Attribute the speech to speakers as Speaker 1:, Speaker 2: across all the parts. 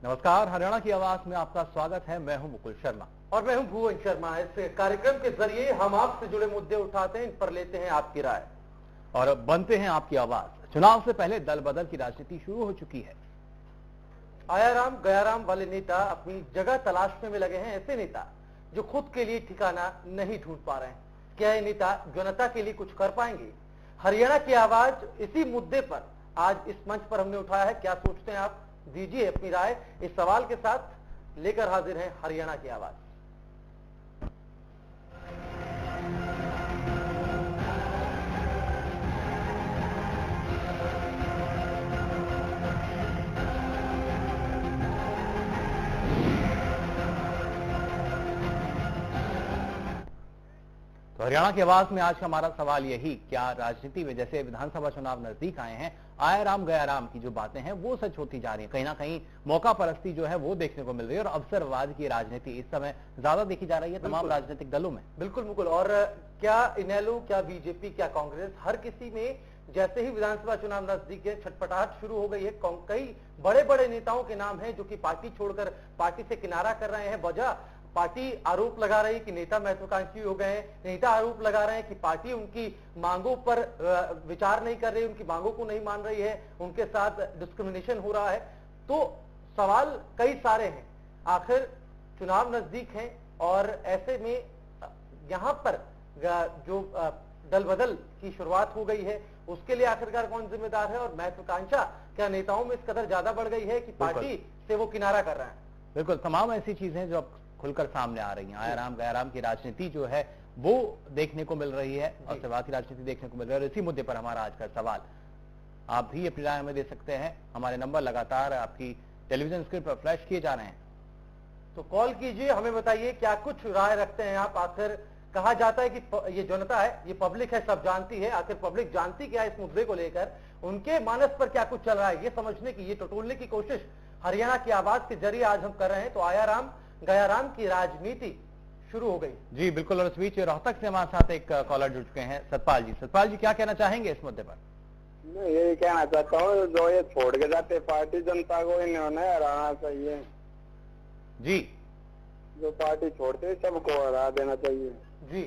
Speaker 1: नमस्कार, हरियाणा की आवाज में आपका स्वागत है। मैं हूं मुकुल शर्मा
Speaker 2: और मैं हूं भुवन शर्मा। इस कार्यक्रम के जरिए हम आपसे जुड़े मुद्दे उठाते हैं, इन पर लेते हैं आपकी राय
Speaker 1: और बनते हैं आपकी आवाज। चुनाव से पहले दल बदल की राजनीति शुरू हो चुकी है।
Speaker 2: आयाराम गयाराम वाले नेता अपनी जगह तलाशने में लगे हैं। ऐसे नेता जो खुद के लिए ठिकाना नहीं ढूंढ पा रहे हैं, क्या ये नेता जनता के लिए कुछ कर पाएंगे? हरियाणा की आवाज इसी मुद्दे पर आज इस मंच पर हमने उठाया है। क्या सोचते हैं आप? दीजिए अपनी राय। इस सवाल के साथ लेकर हाजिर है हरियाणा की आवाज।
Speaker 1: तो हरियाणा की आवाज में आज का हमारा सवाल यही, क्या राजनीति में जैसे विधानसभा चुनाव नजदीक आए हैं, आयाराम गयाराम की जो बातें हैं वो सच होती जा रही है? कहीं ना कहीं मौका परस्ती जो है वो देखने को मिल रही है और अवसरवाद की राजनीति इस समय ज्यादा देखी जा रही है तमाम राजनीतिक दलों में।
Speaker 2: बिल्कुल मुकुल। और क्या इनेलो, क्या बीजेपी, क्या कांग्रेस, हर किसी में जैसे ही विधानसभा चुनाव नजदीक है छटपटाहट शुरू हो गई है। कई बड़े बड़े नेताओं के नाम हैं जो कि पार्टी छोड़कर पार्टी से किनारा कर रहे हैं। वजह पार्टी आरोप लगा रही है कि नेता महत्वाकांक्षी हो गए हैं। नेता आरोप लगा रहे हैं कि पार्टी उनकी मांगों पर विचार नहीं कर रही, उनकी मांगों को नहीं मान रही है, उनके साथ डिस्क्रिमिनेशन हो रहा है। तो सवाल कई सारे हैं। आखिर चुनाव नजदीक हैं और ऐसे में यहां पर जो दल बदल की शुरुआत हो गई है उसके लिए आखिरकार कौन जिम्मेदार है? और महत्वाकांक्षा क्या नेताओं में इस कदर ज्यादा बढ़ गई है कि पार्टी से वो किनारा कर रहे हैं?
Speaker 1: बिल्कुल, तमाम ऐसी चीजें जो अब खुलकर सामने आ रही हैं। आयाराम गयाराम की राजनीति जो है वो देखने को मिल रही है, अवसरवाद की राजनीति देखने को मिल रही है। और इसी मुद्दे पर हमारा आज का सवाल, आप भी अपनी राय हमें दे सकते हैं। हमारे नंबर लगातार आपकी टेलीविजन स्क्रीन पर फ्लैश किए जा रहे हैं,
Speaker 2: तो कॉल कीजिए, हमें बताइए क्या कुछ राय रखते हैं आप। आखिर कहा जाता है कि ये जनता है, ये पब्लिक है, सब जानती है। आखिर पब्लिक जानती क्या है इस मुद्दे को लेकर? उनके मानस पर क्या कुछ चल रहा है, ये समझने की, ये टटोलने की कोशिश हरियाणा की आवाज के जरिए आज हम कर रहे हैं। तो आयाराम गयाराम की राजनीति शुरू हो गई।
Speaker 1: जी बिल्कुल। और इस बीच रोहतक से हमारे साथ एक कॉलर जुड़ चुके हैं, सतपाल जी। सतपाल जी, क्या कहना चाहेंगे इस मुद्दे पर?
Speaker 3: मैं यही कहना चाहता हूँ, जो ये छोड़ के जाते पार्टी जनता को इन्होंने हराना चाहिए
Speaker 1: जी।
Speaker 3: जो पार्टी छोड़ते सबको हरा देना चाहिए
Speaker 2: जी।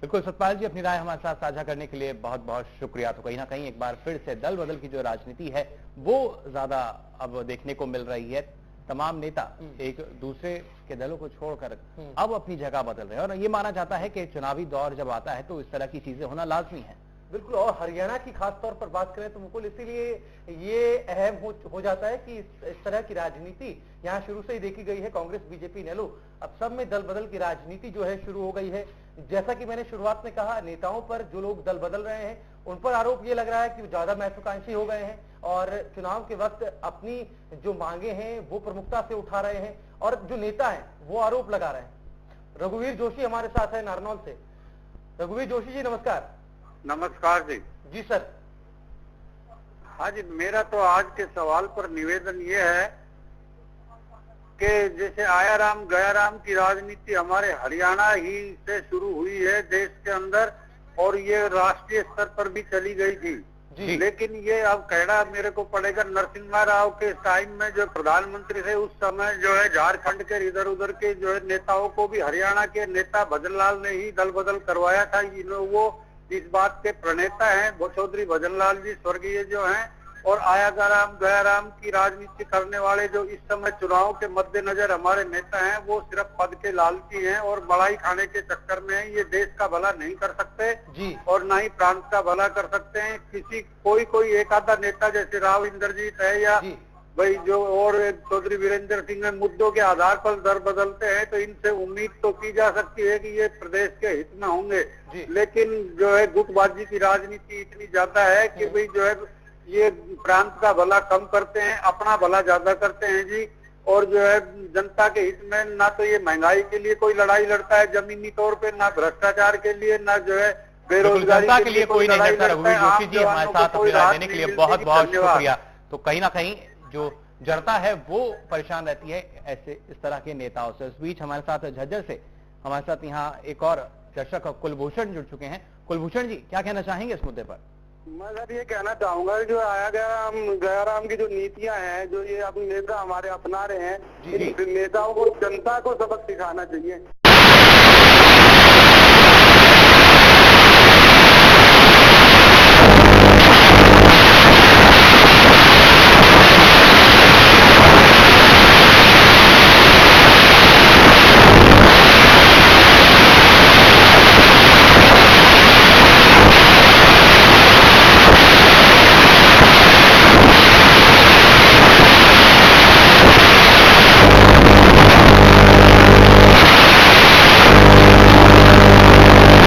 Speaker 1: बिल्कुल सतपाल जी, अपनी राय हमारे साथ साझा करने के लिए बहुत बहुत शुक्रिया। तो कहीं ना कहीं एक बार फिर से दल बदल की जो राजनीति है वो ज्यादा अब देखने को मिल रही है। तमाम नेता एक दूसरे के दलों को छोड़कर अब अपनी जगह बदल रहे हैं और ये माना जाता है कि चुनावी दौर जब आता है तो इस तरह की चीजें होना लाजमी है।
Speaker 2: बिल्कुल। और हरियाणा की खास तौर पर बात करें तो मुकुल, इसीलिए ये अहम हो जाता है कि इस तरह की राजनीति यहाँ शुरू से ही देखी गई है। कांग्रेस, बीजेपी, नेलो, अब सब में दल बदल की राजनीति जो है शुरू हो गई है। जैसा कि मैंने शुरुआत में कहा, नेताओं पर जो लोग दल बदल रहे हैं उन पर आरोप ये लग रहा है कि वो ज्यादा महत्वाकांक्षी हो गए हैं और चुनाव के वक्त अपनी जो मांगे हैं वो प्रमुखता से उठा रहे हैं। और जो नेता हैं वो आरोप लगा रहे हैं। रघुवीर जोशी हमारे साथ है नारनौल से। रघुवीर जोशी जी, नमस्कार।
Speaker 4: नमस्कार जी।
Speaker 2: जी सर।
Speaker 4: हाँ जी, मेरा तो आज के सवाल पर निवेदन ये है कि जैसे आयाराम गयाराम की राजनीति हमारे हरियाणा ही से शुरू हुई है देश के अंदर और ये राष्ट्रीय स्तर पर भी चली गई थी
Speaker 1: जी।
Speaker 4: लेकिन ये अब कहना मेरे को पड़ेगा, नरसिम्हा राव के टाइम में जो प्रधानमंत्री थे उस समय जो है झारखंड के इधर उधर के जो है नेताओं को भी हरियाणा के नेता भजनलाल ने ही दल बदल करवाया था। वो इस बात के प्रणेता हैं, वो चौधरी भजनलाल जी स्वर्गीय जो हैं। और आयाराम गयाराम की राजनीति करने वाले जो इस समय चुनाव के मद्देनजर हमारे नेता हैं वो सिर्फ पद के लालची हैं और बड़ाई खाने के चक्कर में हैं। ये देश का भला नहीं कर सकते
Speaker 2: जी।
Speaker 4: और ना ही प्रांत का भला कर सकते हैं। कोई एक आधा नेता जैसे राव इंद्रजीत है या भाई जो और चौधरी वीरेंद्र सिंह मुद्दों के आधार पर दर बदलते हैं तो इनसे उम्मीद तो की जा सकती है कि ये प्रदेश के हित में होंगे। लेकिन जो है गुटबाजी की राजनीति इतनी ज्यादा है कि भाई जो है ये प्रांत का भला कम करते हैं, अपना भला ज्यादा करते हैं जी। और जो है जनता के हित में ना तो ये महंगाई के लिए कोई लड़ाई लड़ता है जमीनी तौर पे, ना भ्रष्टाचार के लिए, ना जो है बेरोजगारी
Speaker 1: के लिए कोई नहीं लड़ता। रघुवीर जोशी जी, हमारे साथ अपनी राय देने के लिए बहुत बहुत शुक्रिया। तो कहीं ना कहीं जो जनता है वो परेशान रहती है ऐसे इस तरह के नेताओं से। इस बीच हमारे साथ झज्जर से हमारे साथ यहाँ एक और दर्शक कुलभूषण जुड़ चुके हैं। कुलभूषण जी, क्या कहना चाहेंगे इस मुद्दे पर?
Speaker 3: मैं सर ये कहना चाहूंगा जो आया गया राम की जो नीतियां हैं, जो ये अपने नेता हमारे अपना रहे हैं, इन नेताओं को जनता को सबक सिखाना चाहिए।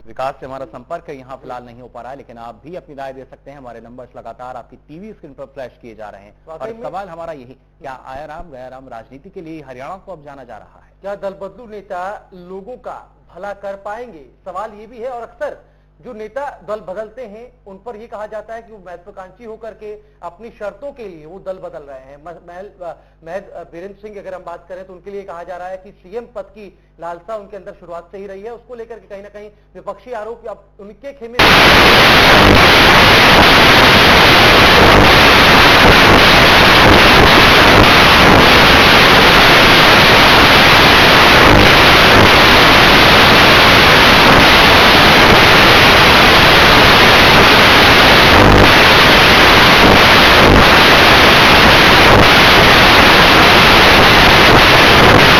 Speaker 1: विकास से हमारा संपर्क यहाँ फिलहाल नहीं हो पा रहा है, लेकिन आप भी अपनी राय दे सकते हैं। हमारे नंबर्स लगातार आपकी टीवी स्क्रीन पर फ्लैश किए जा रहे हैं और सवाल हमारा यही, क्या आया राम गया राम राजनीति के लिए हरियाणा को अब जाना जा रहा है?
Speaker 2: क्या दल बदलू नेता लोगों का भला कर पाएंगे? सवाल ये भी है। और अक्सर जो नेता दल बदलते हैं उन पर यह कहा जाता है कि वो महत्वाकांक्षी होकर के अपनी शर्तों के लिए वो दल बदल रहे हैं। महज वीरेंद्र सिंह अगर हम बात करें तो उनके लिए कहा जा रहा है कि सीएम पद की लालसा उनके अंदर शुरुआत से ही रही है। उसको लेकर के कहीं ना कहीं विपक्षी आरोप अब उनके खेमे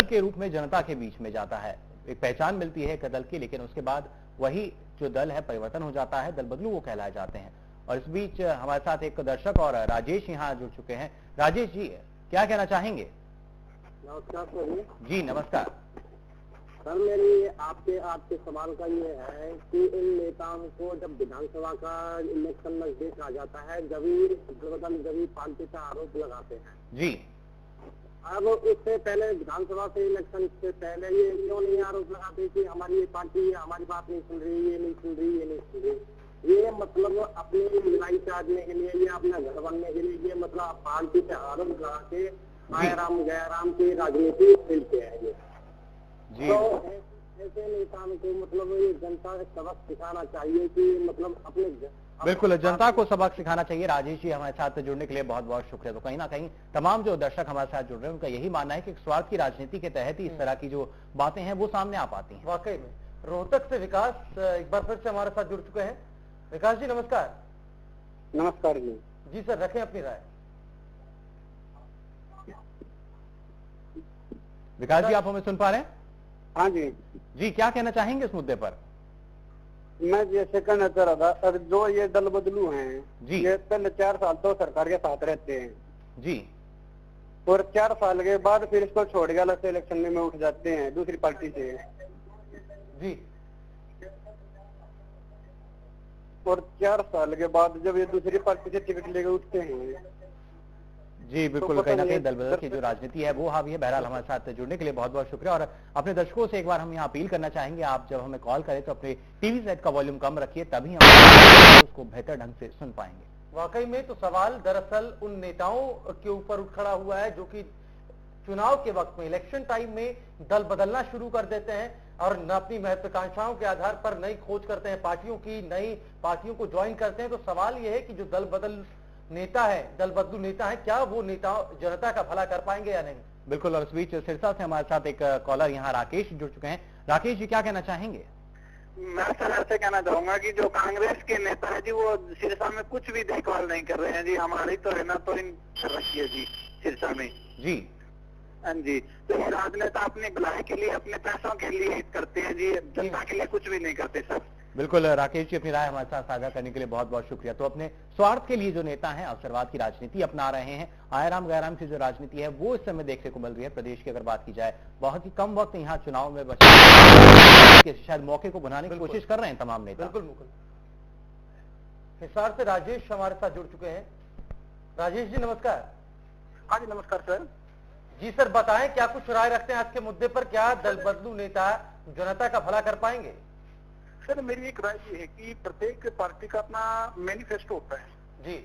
Speaker 1: के रूप में जनता के बीच में जाता है, एक पहचान मिलती है एक दल की, लेकिन उसके बाद वही जो दल है परिवर्तन हो जाता है, दल बदलू वो कहलाए जाते हैं। और इस बीच हमारे साथ एक दर्शक और राजेश यहाँ जुड़ चुके हैं। राजेश जी, क्या कहना चाहेंगे?
Speaker 3: नमस्कार सर
Speaker 1: जी नमस्कार
Speaker 3: सर। मेरी आपके सवाल का ये है कि इन नेताओं को जब विधानसभा का इलेक्शन नजदीक आ जाता है, जब पार्टी का आरोप लगाते हैं
Speaker 1: जी,
Speaker 3: अब उससे पहले विधानसभा से इलेक्शन से पहले ये क्यों नहीं आरोप लगाते कि हमारी ये पार्टी हमारी बात नहीं सुन रही, ये नहीं सुन रही, ये नहीं सुन रही? ये मतलब अपनी लड़ाई चाटने के लिए या अपना घर बनने के लिए ये मतलब पार्टी पे आरोप लगा के आया राम गया राम की राजनीति खेलते हैं ये। तो ऐसे नेताओं को मतलब ये जनता को सबक सिखाना चाहिए कि मतलब अपने
Speaker 1: बिल्कुल जनता को सबक सिखाना चाहिए। राजेश जी हमारे साथ जुड़ने के लिए बहुत बहुत शुक्रिया। तो कहीं ना कहीं तमाम जो दर्शक हमारे साथ जुड़ रहे हैं उनका यही मानना है कि स्वार्थ की राजनीति के तहत ही इस तरह की जो बातें हैं वो सामने आ पाती हैं।
Speaker 2: वाकई में। रोहतक से विकास एक बार फिर से हमारे साथ जुड़ चुके हैं। विकास जी नमस्कार।
Speaker 3: नमस्कार जी।
Speaker 2: जी सर, रखें अपनी राय।
Speaker 1: विकास जी, आप हमें सुन पा रहे हैं?
Speaker 3: हाँ जी
Speaker 1: जी, क्या कहना चाहेंगे इस मुद्दे पर?
Speaker 3: मैं जैसे कहना चाह रहा था सर, जो ये दल बदलू हैं
Speaker 1: जी,
Speaker 3: ये पहले 4 साल तो सरकार के साथ रहते हैं
Speaker 1: जी,
Speaker 3: और 4 साल के बाद फिर इसको छोड़ के अलग से इलेक्शन में उठ जाते हैं दूसरी पार्टी से
Speaker 2: जी,
Speaker 3: और 4 साल के बाद जब ये दूसरी पार्टी से टिकट लेकर उठते हैं
Speaker 1: जी बिल्कुल। कहीं ना कहीं दल बदल की जो राजनीति है वो हावी है। बहरहाल हमारे साथ जुड़ने के लिए बहुत बहुत शुक्रिया। और अपने दर्शकों से एक बार हम यहाँ अपील करना चाहेंगे, आप जब हमें कॉल करें तो अपने टीवी सेट का वॉल्यूम कम रखिए, तभी हम उसको बेहतर ढंग से सुन पाएंगे।
Speaker 2: वाकई में तो सवाल दरअसल उन नेताओं के ऊपर उठ खड़ा हुआ है जो कि चुनाव के वक्त में, इलेक्शन टाइम में दल बदलना शुरू कर देते हैं और न अपनी महत्वाकांक्षाओं के आधार पर नई खोज करते हैं पार्टियों की, नई पार्टियों को ज्वाइन करते हैं। तो सवाल यह है कि जो दल बदल नेता है, दल बदलू नेता है, क्या वो नेता जनता का भला कर पाएंगे या नहीं?
Speaker 1: बिल्कुल। और इस बीच सिरसा से हमारे साथ एक कॉलर यहाँ राकेश जुड़ चुके हैं। राकेश जी, क्या कहना चाहेंगे?
Speaker 3: मैं सर ऐसे कहना चाहूंगा कि जो कांग्रेस के नेता है जी वो सिरसा में कुछ भी देखभाल नहीं कर रहे हैं जी। हमारी तो रहना तो इन कर रखी है जी सिरसा में
Speaker 1: जी।
Speaker 3: हाँ जी, तो ये राजनेता अपने भलाई के लिए, अपने पैसों के लिए करते हैं जी, जनता के लिए कुछ भी नहीं करते सर।
Speaker 1: बिल्कुल राकेश जी, अपनी राय हमारे साथ साझा करने के लिए बहुत बहुत शुक्रिया। तो अपने स्वार्थ के लिए जो नेता हैं अवसरवाद की राजनीति अपना रहे हैं। आयाराम गैराम की जो राजनीति है वो इस समय देखने को मिल रही है। प्रदेश की अगर बात की जाए, बहुत ही कम वक्त यहाँ चुनाव में बचा, शायद मौके को बनाने की कोशिश कर रहे हैं तमाम नेता।
Speaker 2: बिल्कुल। हिसार से राजेश हमारे साथ जुड़ चुके हैं। राजेश जी नमस्कार।
Speaker 3: हाँ जी नमस्कार सर।
Speaker 2: जी सर, बताएं क्या कुछ राय रखते हैं आज के मुद्दे पर? क्या दल बदलू नेता जनता का भला कर पाएंगे?
Speaker 3: सर मेरी एक राय ये है कि प्रत्येक पार्टी का अपना मैनिफेस्टो होता है
Speaker 2: जी।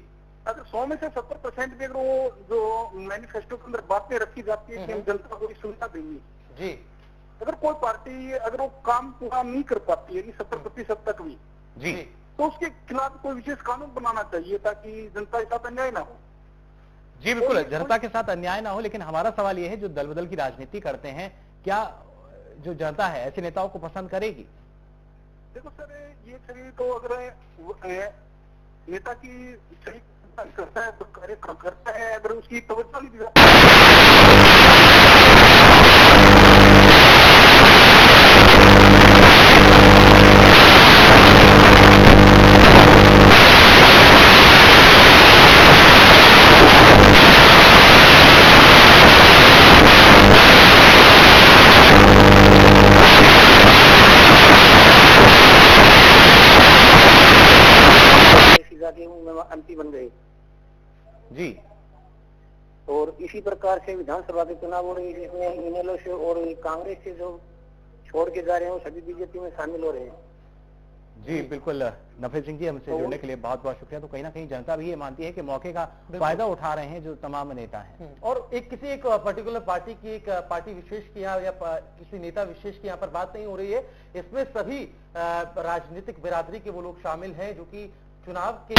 Speaker 3: अगर 100 में से 70% भी अगर वो जो मैनिफेस्टो के अंदर बातें रखी जाती है कि हम जनता को सुविधा देंगे
Speaker 2: जी,
Speaker 3: अगर कोई पार्टी अगर वो काम पूरा नहीं कर पाती है 70% तक भी
Speaker 1: जी,
Speaker 4: तो उसके खिलाफ कोई विशेष कानून बनाना चाहिए ताकि जनता के साथ अन्याय ना हो।
Speaker 1: जी बिल्कुल, जनता के साथ अन्याय ना हो, लेकिन हमारा सवाल यह है जो दल बदल की राजनीति करते हैं, क्या जो जनता है ऐसे नेताओं को पसंद करेगी?
Speaker 4: देखो सर, ये सही तो अगर नेता की सही करता है तो कार्य करता है, अगर उसकी तवज्जो नहीं दिया एमपी बन गए
Speaker 1: जी।
Speaker 3: और इसी प्रकार से विधानसभा के चुनाव हो रहे हैं जिसमें इनेलो से और कांग्रेस से जो छोड़ के जा रहे हैं सभी बीजेपी में शामिल हो रहे हैं।
Speaker 1: जी बिल्कुल, नफे सिंह जी हमसे जुड़ने के लिए बहुत बहुत शुक्रिया। तो कहीं ना कहीं जनता भी ये मानती है कि मौके का फायदा उठा रहे हैं जो तमाम नेता हैं,
Speaker 2: और किसी एक पर्टिकुलर पार्टी की, एक पार्टी विशेष की या किसी नेता विशेष की यहाँ पर बात नहीं हो रही है। इसमें सभी राजनीतिक बिरादरी के वो लोग शामिल हैं जो कि चुनाव के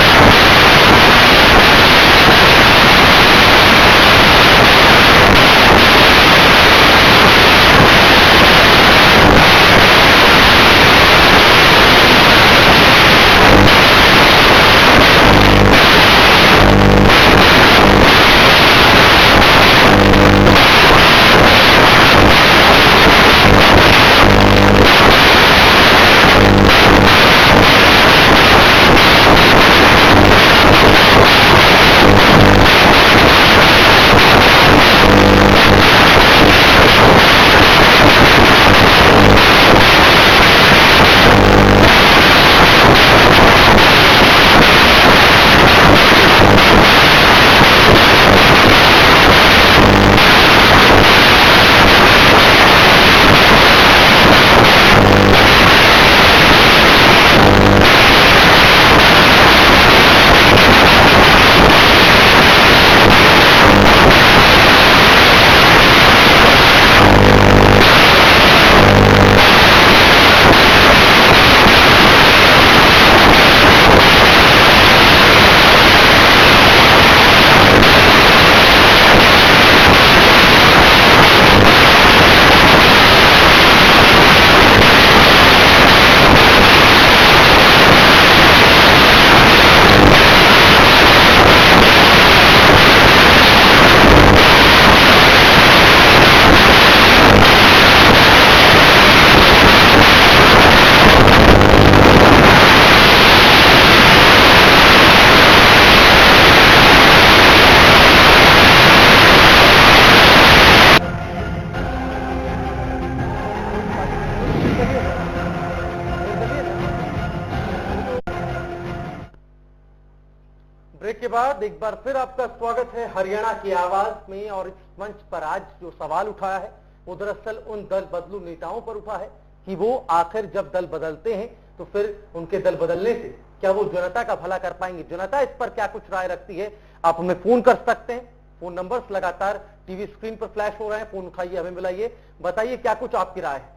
Speaker 2: ब्रेक के बाद एक बार फिर आपका स्वागत है हरियाणा की आवाज में। और इस मंच पर आज जो सवाल उठाया है वो दरअसल उन दल बदलू नेताओं पर उठा है कि वो आखिर जब दल बदलते हैं तो फिर उनके दल बदलने से क्या वो जनता का भला कर पाएंगे, जनता इस पर क्या कुछ राय रखती है। आप हमें फोन कर सकते हैं, फोन नंबर्स लगातार टीवी स्क्रीन पर फ्लैश हो रहे हैं, फोन उठाइए, हमें मिलाइए, बताइए क्या कुछ आपकी राय है।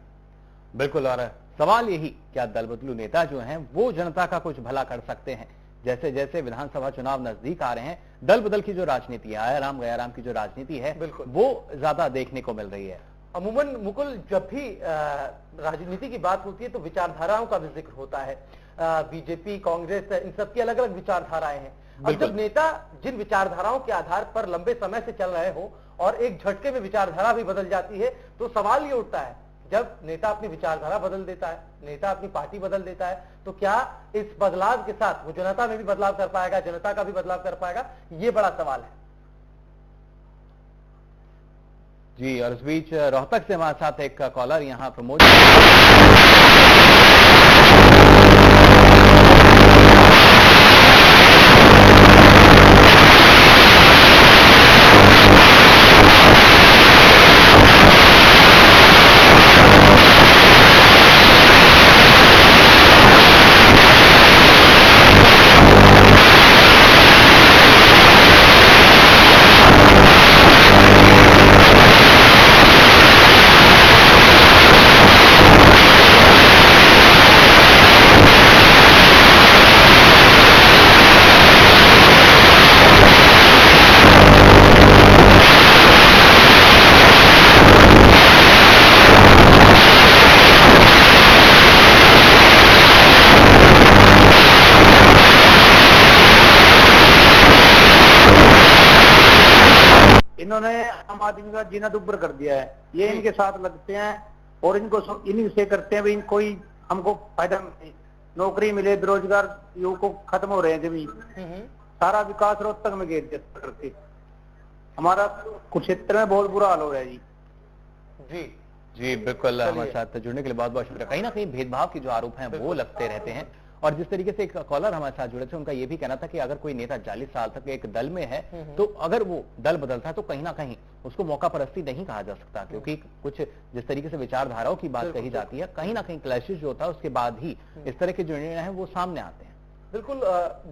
Speaker 1: बिल्कुल, और सवाल यही, क्या दल बदलू नेता जो हैं वो जनता का कुछ भला कर सकते हैं? जैसे जैसे विधानसभा चुनाव नजदीक आ रहे हैं, दल बदल की जो राजनीति है, आयाराम गयाराम की जो राजनीति है वो ज्यादा देखने को मिल रही है।
Speaker 2: अमूमन मुकुल, जब भी राजनीति की बात होती है तो विचारधाराओं का भी जिक्र होता है। बीजेपी, कांग्रेस, इन सब की अलग अलग विचारधाराएं हैं। अब जब नेता जिन विचारधाराओं के आधार पर लंबे समय से चल रहे हो और एक झटके में विचारधारा भी बदल जाती है तो सवाल ये उठता है, जब नेता अपनी विचारधारा बदल देता है, नेता अपनी पार्टी बदल देता है, तो क्या इस बदलाव के साथ वो जनता में भी बदलाव कर पाएगा, जनता का भी बदलाव कर पाएगा? ये बड़ा सवाल है
Speaker 1: जी। और इस बीच रोहतक से हमारे साथ एक कॉलर यहाँ प्रमोद
Speaker 5: इन्होंने आम आदमी का जीना दुब्बर कर दिया है। ये इनके साथ लगते हैं और इनको इन्हीं से करते हैं भाई कोई हमको फायदा नहीं, नौकरी मिले, बेरोजगार युवकों खत्म हो रहे हैं जमीन, सारा विकास रोहतक में घेर दिया करके। हमारा कुरुक्षेत्र में बहुत बुरा हाल हो रहा है जी।
Speaker 2: जी
Speaker 1: जी बिल्कुल, हमारे साथ जुड़ने के लिए बहुत बहुत शुक्रिया। कहीं ना कहीं भेदभाव के जो आरोप हैं वो लगते रहते हैं, और जिस तरीके से एक कॉलर हमारे साथ जुड़े थे उनका ये भी कहना था कि अगर कोई नेता 40 साल तक एक दल में है तो अगर वो दल बदलता है तो कहीं ना कहीं उसको मौका परस्ती नहीं कहा जा सकता, क्योंकि कुछ जिस तरीके से विचारधाराओं की बात कही जाती है, कहीं ना कहीं क्लैशेस जो होता है उसके बाद ही इस तरह के जो निर्णय हैं वो सामने आते हैं।
Speaker 2: बिल्कुल,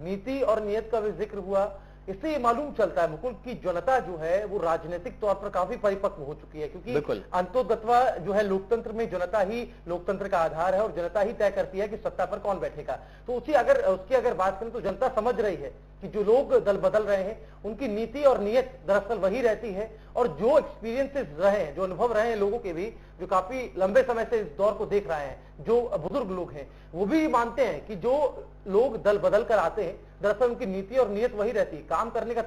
Speaker 2: नीति और नियत का भी जिक्र हुआ, इससे ये मालूम चलता है मुकुल की जनता जो है वो राजनीतिक तौर पर काफी परिपक्व हो चुकी है, क्योंकि अंतोगत्वा जो है लोकतंत्र में जनता ही लोकतंत्र का आधार है और जनता ही तय करती है कि सत्ता पर कौन बैठेगा। तो उसकी अगर बात करें तो जनता समझ रही है कि जो लोग दल बदल रहे हैं उनकी नीति और नियत दरअसल वही रहती है, और जो एक्सपीरियंसेस रहे हैं, जो अनुभव रहे हैं लोगों के भी, जो काफी लंबे समय से इस दौर को देख रहे हैं, जो बुजुर्ग लोग हैं वो भी मानते हैं कि जो लोग दल बदल कर आते हैं दरअसल उनकी नीति और नियत वही रहती है, काम करने का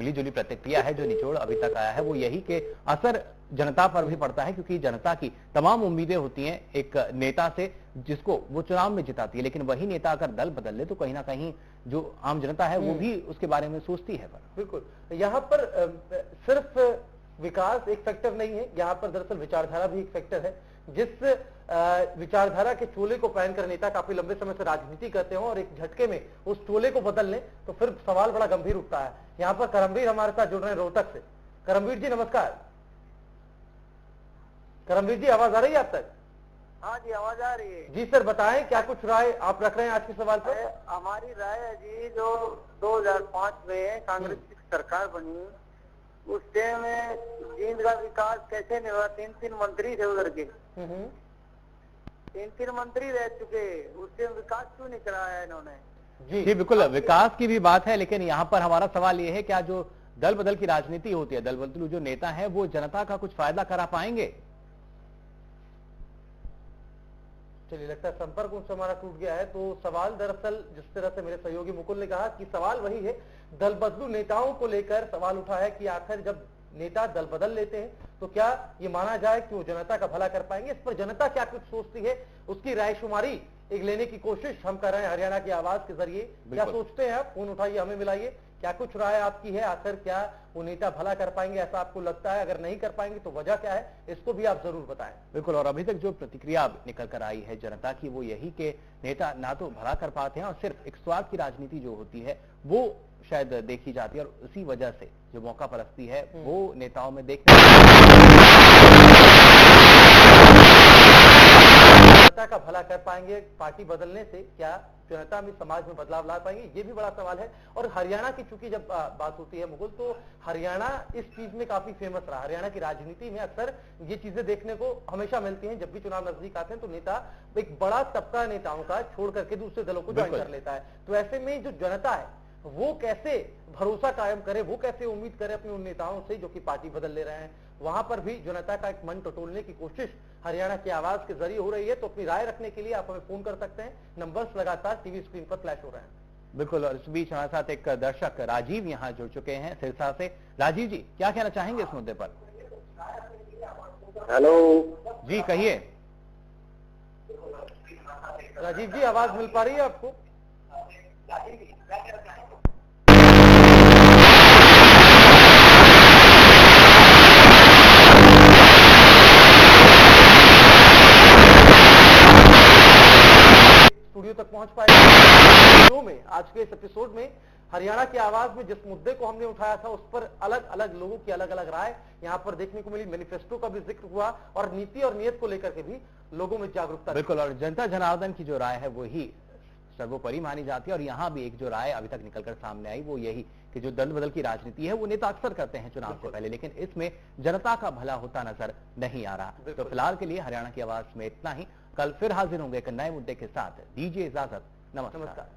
Speaker 1: जुली प्रतिक्रिया है जो निचोड़ अभी तक आया है वो यही कि असर जनता पर भी पड़ता है, क्योंकि जनता की तमाम उम्मीदें होती हैं एक नेता से जिसको वो चुनाव में जिताती है, लेकिन वही नेता अगर दल बदल ले तो कहीं ना कहीं जो आम जनता है वो भी उसके बारे में सोचती है।
Speaker 2: बिल्कुल, यहाँ पर सिर्फ विकास एक फैक्टर नहीं है, यहाँ पर दरअसल विचारधारा भी एक फैक्टर है। जिस विचारधारा के चोले को पहनकर नेता काफी लंबे समय से राजनीति करते हो और एक झटके में उस चोले को बदल लें तो फिर सवाल बड़ा गंभीर उठता है। यहाँ पर करमवीर हमारे साथ जुड़ रहे हैं रोहतक से। करमवीर जी नमस्कार। करमवीर जी आवाज आ रही है आप तक?
Speaker 3: हाँ जी आवाज आ रही है।
Speaker 2: जी सर बताएं क्या कुछ राय आप रख रहे हैं आज के सवाल पर?
Speaker 3: हमारी राय है जी, जो 2005 में कांग्रेस की सरकार बनी उस टाइम में जींद का विकास कैसे नहीं हुआ? 3 मंत्री थे उधर के, 3 मंत्री रह चुके, उससे विकास क्यों नहीं कराया इन्होंने?
Speaker 1: जी बिल्कुल, विकास की भी बात है, लेकिन यहाँ पर हमारा सवाल ये है क्या जो दल बदल की राजनीति होती है, दल बदलू जो नेता है वो जनता का कुछ फायदा करा पाएंगे?
Speaker 2: चलिए लगता है संपर्क उनसे हमारा टूट गया है। तो सवाल दरअसल जिस तरह से मेरे सहयोगी मुकुल ने कहा कि सवाल वही है, दल बदलू नेताओं को लेकर सवाल उठा है कि आखिर जब नेता दल बदल लेते हैं तो क्या ये माना जाए कि वो जनता का भला कर पाएंगे? इस पर जनता क्या कुछ सोचती है उसकी रायशुमारी एक लेने की कोशिश हम कर रहे हैं हरियाणा की आवाज के जरिए। क्या सोचते हैं आप? फोन उठाइए, हमें मिलाइए। क्या कुछ राय आपकी है? आखिर क्या वो नेता भला कर पाएंगे ऐसा आपको लगता है? अगर नहीं कर पाएंगे तो वजह क्या है, इसको भी आप जरूर बताएं।
Speaker 1: बिल्कुल, और अभी तक जो प्रतिक्रिया निकल कर आई है जनता की वो यही कि नेता ना तो भला कर पाते हैं और सिर्फ एक स्वार्थ की राजनीति जो होती है वो शायद देखी जाती है, और उसी वजह से जो मौका परस्ती है वो नेताओं में देखने
Speaker 2: जनता का भला कर पाएंगे पार्टी बदलने से? क्या जनता में समाज में बदलाव ला पाएंगे? ये भी बड़ा सवाल है। और हरियाणा की चूंकि जब बात होती है मुकुल, तो हरियाणा इस चीज में काफी फेमस रहा। हरियाणा की राजनीति में अक्सर ये चीजें देखने को हमेशा मिलती हैं, जब भी चुनाव नजदीक आते हैं तो नेता एक बड़ा तबका नेताओं का छोड़ करके दूसरे दलों को ज्वाइन कर लेता है। तो ऐसे में जो जनता है वो कैसे भरोसा कायम करे, वो कैसे उम्मीद करे अपने उन नेताओं से जो कि पार्टी बदल ले रहे हैं? वहां पर भी जनता का एक मन टटोलने की कोशिश हरियाणा की आवाज के जरिए हो रही है। तो अपनी राय रखने के लिए आप हमें फोन कर सकते हैं, नंबर्स लगातार टीवी स्क्रीन पर फ्लैश हो रहे हैं।
Speaker 1: बिल्कुल, और इस बीच हमारे साथ एक दर्शक राजीव यहाँ जुड़ चुके हैं सिरसा से। राजीव जी क्या कहना चाहेंगे इस मुद्दे पर?
Speaker 3: हेलो
Speaker 1: जी कहिए।
Speaker 2: राजीव जी आवाज मिल पा रही है आपको? स्टूडियो तक पहुंच पाएगा शो में आज के इस एपिसोड में हरियाणा की आवाज में जिस मुद्दे को हमने उठाया था उस पर अलग अलग लोगों की अलग अलग राय यहाँ पर देखने को मिली। मैनिफेस्टो का भी जिक्र हुआ और नीति और नियत को लेकर के भी लोगों में जागरूकता।
Speaker 1: बिल्कुल, और जनता जनार्दन की जो राय है वो ही सर्वोपरि मानी जाती है। और यहाँ भी एक जो राय अभी तक निकलकर सामने आई वो यही कि जो दल बदल की राजनीति है वो नेता अक्सर करते हैं चुनाव से पहले, लेकिन इसमें जनता का भला होता नजर नहीं आ रहा। तो फिलहाल के लिए हरियाणा की आवाज में इतना ही। कल फिर हाजिर होंगे एक नए मुद्दे के साथ। दीजिए इजाजत। नमस्कार।